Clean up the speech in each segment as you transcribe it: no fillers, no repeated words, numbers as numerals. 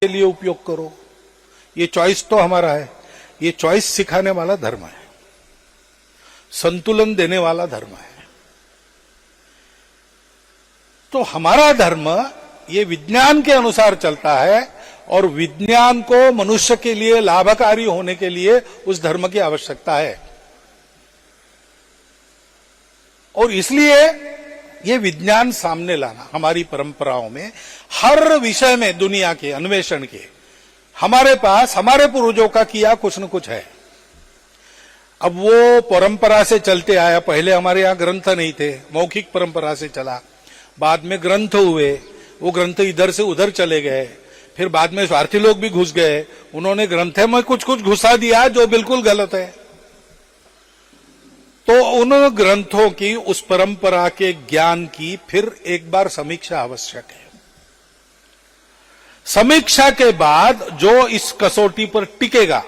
के लिए उपयोग करो, ये चॉइस तो हमारा है। ये चॉइस सिखाने वाला धर्म है, संतुलन देने वाला धर्म है। तो हमारा धर्म ये विज्ञान के अनुसार चलता है और विज्ञान को मनुष्य के लिए लाभकारी होने के लिए उस धर्म की आवश्यकता है। और इसलिए ये विज्ञान सामने लाना हमारी परंपराओं में, हर विषय में दुनिया के अन्वेषण के हमारे पास हमारे पूर्वजों का किया कुछ न कुछ है। अब वो परंपरा से चलते आया। पहले हमारे यहां ग्रंथ नहीं थे, मौखिक परंपरा से चला, बाद में ग्रंथ हुए, वो ग्रंथ इधर से उधर चले गए, फिर बाद में स्वार्थी लोग भी घुस गए, उन्होंने ग्रंथ में कुछ कुछ घुसा दिया जो बिल्कुल गलत है। तो उन ग्रंथों की, उस परंपरा के ज्ञान की फिर एक बार समीक्षा आवश्यक है। समीक्षा के बाद जो इस कसौटी पर टिकेगा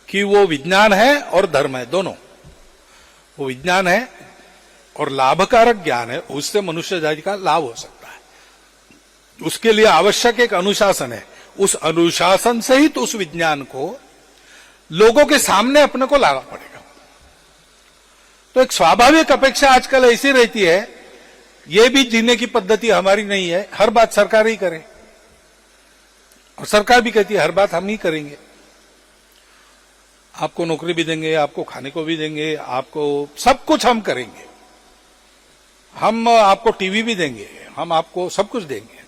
कि वो विज्ञान है और धर्म है, दोनों, वो विज्ञान है और लाभकारक ज्ञान है, उससे मनुष्य जाति का लाभ हो सकता है। उसके लिए आवश्यक एक अनुशासन है। उस अनुशासन सहित उस विज्ञान को लोगों के सामने अपने को लाना पड़ेगा। तो एक स्वाभाविक अपेक्षा आजकल ऐसी रहती है, ये भी जीने की पद्धति हमारी नहीं है, हर बात सरकार ही करे, और सरकार भी कहती है हर बात हम ही करेंगे, आपको नौकरी भी देंगे, आपको खाने को भी देंगे, आपको सब कुछ हम करेंगे, हम आपको टीवी भी देंगे, हम आपको सब कुछ देंगे,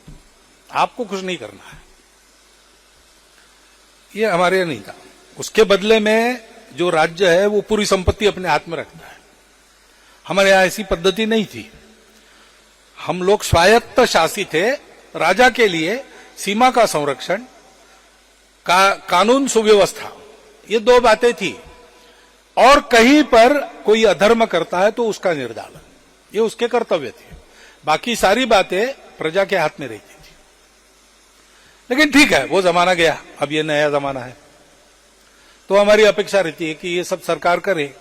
आपको कुछ नहीं करना है। ये हमारे यहाँ नहीं था। उसके बदले में जो राज्य है वो पूरी संपत्ति अपने हाथ में रखता है। हमारे यहां ऐसी पद्धति नहीं थी। हम लोग स्वायत्त शासी थे। राजा के लिए सीमा का संरक्षण, कानून सुव्यवस्था, ये दो बातें थी, और कहीं पर कोई अधर्म करता है तो उसका निर्दालन, ये उसके कर्तव्य थे। बाकी सारी बातें प्रजा के हाथ में रहती थी। लेकिन ठीक है, वो जमाना गया, अब ये नया जमाना है। तो हमारी अपेक्षा रहती है कि ये सब सरकार करे।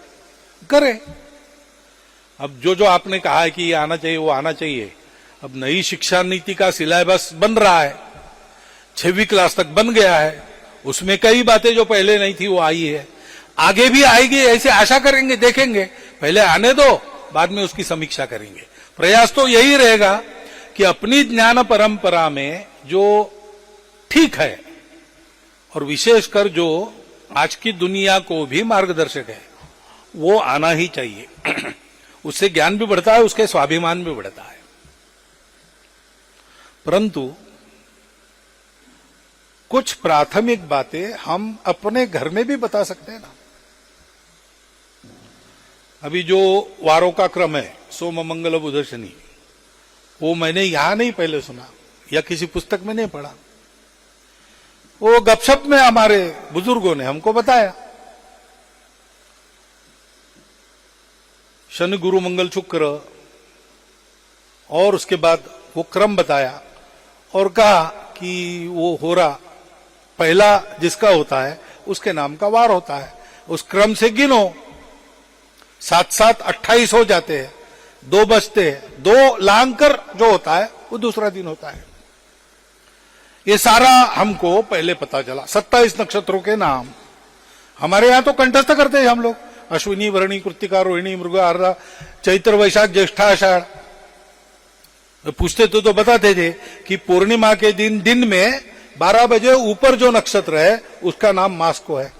अब जो आपने कहा है कि ये आना चाहिए, वो आना चाहिए। अब नई शिक्षा नीति का सिलेबस बन रहा है, 6वीं क्लास तक बन गया है, उसमें कई बातें जो पहले नहीं थी वो आई है, आगे भी आएगी, ऐसे आशा करेंगे, देखेंगे। पहले आने दो, बाद में उसकी समीक्षा करेंगे। प्रयास तो यही रहेगा कि अपनी ज्ञान परंपरा में जो ठीक है, और विशेषकर जो आज की दुनिया को भी मार्गदर्शक है, वो आना ही चाहिए। उससे ज्ञान भी बढ़ता है, उसके स्वाभिमान भी बढ़ता है। परंतु कुछ प्राथमिक बातें हम अपने घर में भी बता सकते हैं ना। अभी जो वारों का क्रम है, सोम मंगल बुध शनि, वो मैंने यहां नहीं पहले सुना या किसी पुस्तक में नहीं पढ़ा, वो गपशप में हमारे बुजुर्गों ने हमको बताया। शनि गुरु मंगल शुक्र, और उसके बाद वो क्रम बताया और कहा कि वो हो रहा पहला जिसका होता है उसके नाम का वार होता है, उस क्रम से गिनो, 7-7 28 हो जाते हैं, 2 बचते हैं, 2 लांकर जो होता है वो दूसरा दिन होता है। ये सारा हमको पहले पता चला। 27 नक्षत्रों के नाम हमारे यहां तो कंठस्थ करते हैं हम लोग, अश्विनी भरणी कृत्तिका रोहिणी मृगा आर्द्रा चैत्र वैशाख ज्येष्ठा आषाढ़। पूछते तो बताते थे कि पूर्णिमा के दिन में 12 बजे ऊपर जो नक्षत्र है उसका नाम मास को है।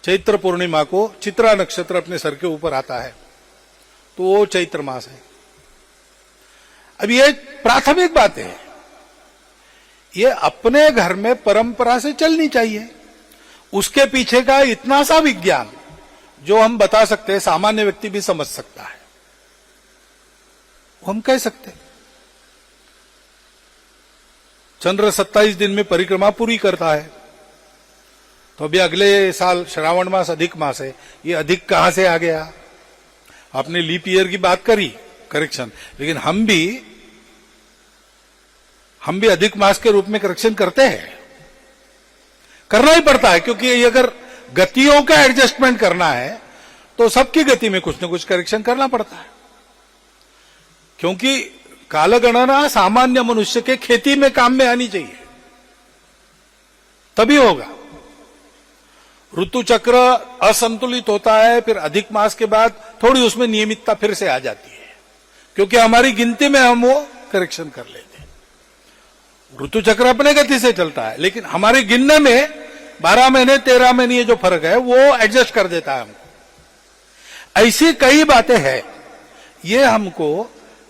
चैत्र पूर्णिमा को चित्रा नक्षत्र अपने सर के ऊपर आता है, तो वो चैत्र मास है। अब ये प्राथमिक बातें हैं, ये अपने घर में परंपरा से चलनी चाहिए। उसके पीछे का इतना सा विज्ञान जो हम बता सकते हैं, सामान्य व्यक्ति भी समझ सकता है, वो हम कह सकते हैं। चंद्र 27 दिन में परिक्रमा पूरी करता है, तो अभी अगले साल श्रावण मास अधिक मास है। ये अधिक कहां से आ गया? आपने लीप ईयर की बात करी, करेक्शन, लेकिन हम भी अधिक मास के रूप में करेक्शन करते हैं, करना ही पड़ता है, क्योंकि ये अगर गतियों का एडजस्टमेंट करना है तो सबकी गति में कुछ न कुछ करेक्शन करना पड़ता है। क्योंकि कालगणना सामान्य मनुष्य के खेती में काम में आनी चाहिए। तभी होगा। ऋतु चक्र असंतुलित होता है, फिर अधिक मास के बाद थोड़ी उसमें नियमितता फिर से आ जाती है, क्योंकि हमारी गिनती में हम वो करेक्शन कर लेते हैं। ऋतु चक्र अपने गति से चलता है, लेकिन हमारे गिनने में 12 महीने 13 महीने ये जो फर्क है वो एडजस्ट कर देता है हमको। ऐसी कई बातें हैं, ये हमको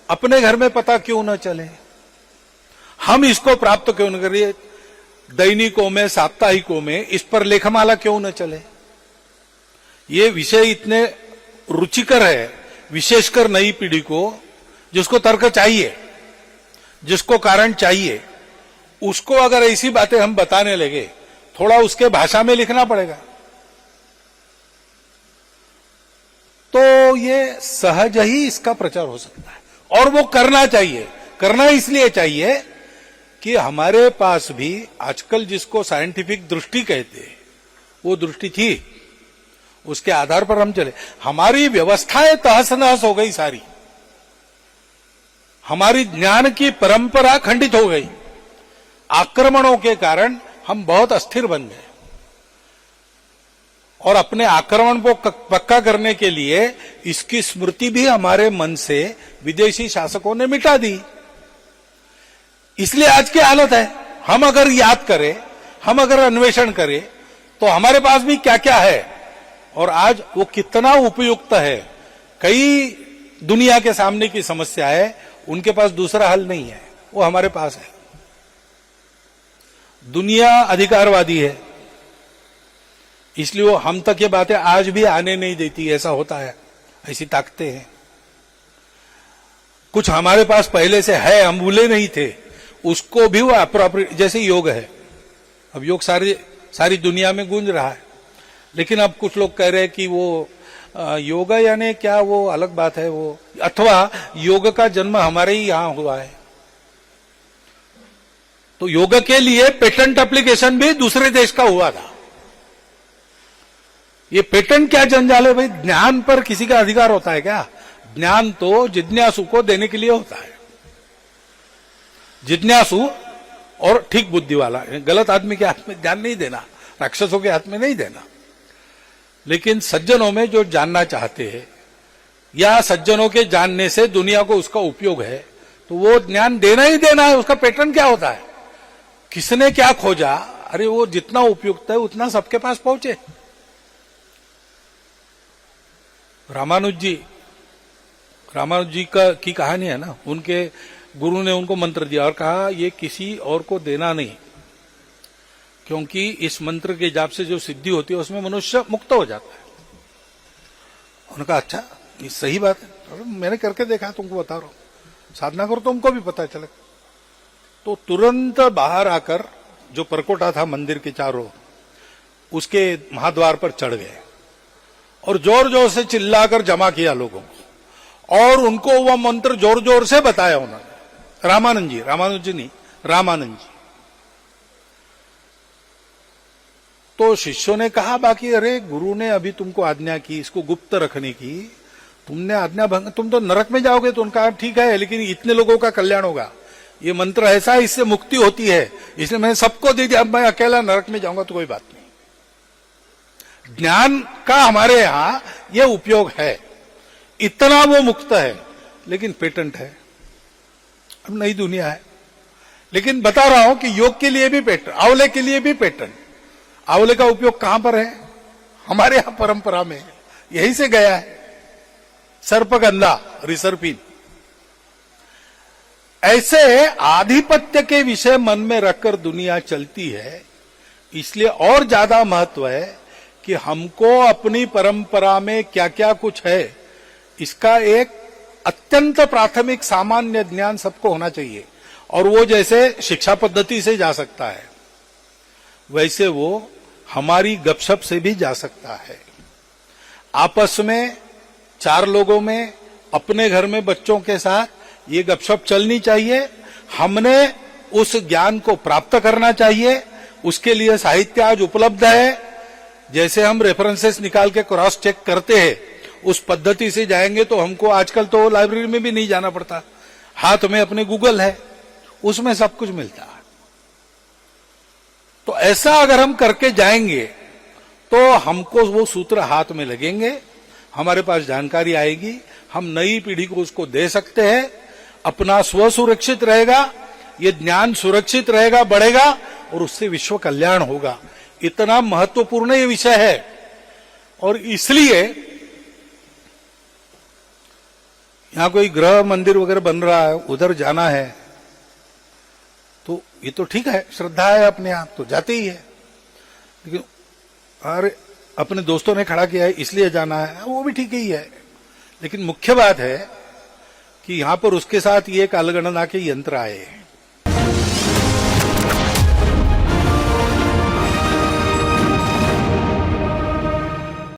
अपने घर में पता क्यों न चले, हम इसको प्राप्त क्यों न करिए, दैनिकों में साप्ताहिकों में इस पर लेखमाला क्यों न चले। ये विषय इतने रुचिकर है, विशेषकर नई पीढ़ी को, जिसको तर्क चाहिए, जिसको कारण चाहिए, उसको अगर ऐसी बातें हम बताने लगे, थोड़ा उसके भाषा में लिखना पड़ेगा। तो ये सहज ही इसका प्रचार हो सकता है, और वो करना चाहिए। करना इसलिए चाहिए कि हमारे पास भी आजकल जिसको साइंटिफिक दृष्टि कहते हैं, वो दृष्टि थी, उसके आधार पर हम चले। हमारी व्यवस्थाएं तहस नहस हो गई सारी, हमारी ज्ञान की परंपरा खंडित हो गई। आक्रमणों के कारण हम बहुत अस्थिर बन गए, और अपने आक्रमण को पक्का करने के लिए इसकी स्मृति भी हमारे मन से विदेशी शासकों ने मिटा दी। इसलिए आज की हालत है। हम अगर याद करें, हम अगर अन्वेषण करें, तो हमारे पास भी क्या क्या है और आज वो कितना उपयुक्त है। कई दुनिया के सामने की समस्या है, उनके पास दूसरा हल नहीं है, वो हमारे पास है। दुनिया अधिकारवादी है, इसलिए वो हम तक ये बातें आज भी आने नहीं देती। ऐसा होता है, ऐसी ताकतें हैं। कुछ हमारे पास पहले से है, हम भूले नहीं थे, उसको भी वो अप्रोप्रिएट, जैसे योग है। अब योग सारी दुनिया में गूंज रहा है, लेकिन अब कुछ लोग कह रहे हैं कि वो योगा यानी क्या, वो अलग बात है वो, अथवा योग का जन्म हमारे ही यहां हुआ है। तो योग के लिए पेटेंट एप्लीकेशन भी दूसरे देश का हुआ था। ये पेटेंट क्या जंजाल है भाई? ज्ञान पर किसी का अधिकार होता है क्या? ज्ञान तो जिज्ञासु को देने के लिए होता है। जिज्ञासु और ठीक बुद्धि वाला, गलत आदमी के हाथ में ज्ञान नहीं देना, राक्षसों के हाथ में नहीं देना। लेकिन सज्जनों में जो जानना चाहते हैं, या सज्जनों के जानने से दुनिया को उसका उपयोग है, तो वो ज्ञान देना ही देना है। उसका पेटेंट क्या होता है? किसने क्या खोजा, अरे वो जितना उपयुक्त है उतना सबके पास पहुंचे। रामानुज जी की कहानी है ना, उनके गुरु ने उनको मंत्र दिया और कहा ये किसी और को देना नहीं, क्योंकि इस मंत्र के जाप से जो सिद्धि होती है उसमें मनुष्य मुक्त हो जाता है। उन्होंने कहा अच्छा, ये सही बात है, मैंने करके देखा, तुमको बता रहा हूं, साधना करो तुमको भी पता चले। तो तुरंत बाहर आकर जो परकोटा था मंदिर के चारों, उसके महाद्वार पर चढ़ गए और जोर जोर से चिल्लाकर जमा किया लोगों को, और उनको वह मंत्र जोर जोर से बताया उन्होंने। रामानंद जी नहीं, रामानंद जी। तो शिष्यों ने कहा बाकी, अरे गुरु ने अभी तुमको आज्ञा की इसको गुप्त रखने की, तुमने आज्ञा भंग, तुम तो नरक में जाओगे। तो उनका ठीक है, लेकिन इतने लोगों का कल्याण होगा, ये मंत्र ऐसा है, इससे मुक्ति होती है, इसलिए मैंने सबको दे दिया। अब मैं अकेला नरक में जाऊंगा तो कोई बात नहीं। ज्ञान का हमारे यहां ये उपयोग है, इतना वो मुक्त है, लेकिन पेटेंट है। अब नई दुनिया है, लेकिन बता रहा हूं कि योग के लिए भी पेटेंट, आंवले के लिए भी पेटेंट। आंवले का उपयोग कहां पर है? हमारे यहां परंपरा में यहीं से गया है। सर्पगंधा, रिसर्पिन। ऐसे आधिपत्य के विषय मन में रखकर दुनिया चलती है, इसलिए और ज्यादा महत्व है कि हमको अपनी परंपरा में क्या क्या कुछ है इसका एक अत्यंत प्राथमिक सामान्य ज्ञान सबको होना चाहिए। और वो जैसे शिक्षा पद्धति से जा सकता है, वैसे वो हमारी गपशप से भी जा सकता है। आपस में 4 लोगों में, अपने घर में बच्चों के साथ ये गपशप चलनी चाहिए। हमने उस ज्ञान को प्राप्त करना चाहिए, उसके लिए साहित्य आज उपलब्ध है। जैसे हम रेफरेंसेस निकाल के क्रॉस चेक करते हैं, उस पद्धति से जाएंगे तो हमको आजकल तो लाइब्रेरी में भी नहीं जाना पड़ता, हाथ में अपने गूगल है, उसमें सब कुछ मिलता है। तो ऐसा अगर हम करके जाएंगे तो हमको वो सूत्र हाथ में लगेंगे, हमारे पास जानकारी आएगी, हम नई पीढ़ी को उसको दे सकते हैं, अपना स्व सुरक्षित रहेगा, ये ज्ञान सुरक्षित रहेगा, बढ़ेगा और उससे विश्व कल्याण होगा। इतना महत्वपूर्ण ये विषय है और इसलिए यहां कोई गृह मंदिर वगैरह बन रहा है, उधर जाना है तो ये तो ठीक है, श्रद्धा है अपने आप तो जाते ही है, लेकिन अरे अपने दोस्तों ने खड़ा किया है इसलिए जाना है, वो भी ठीक ही है। लेकिन मुख्य बात है कि यहां पर उसके साथ ये कालगणना के यंत्र आए,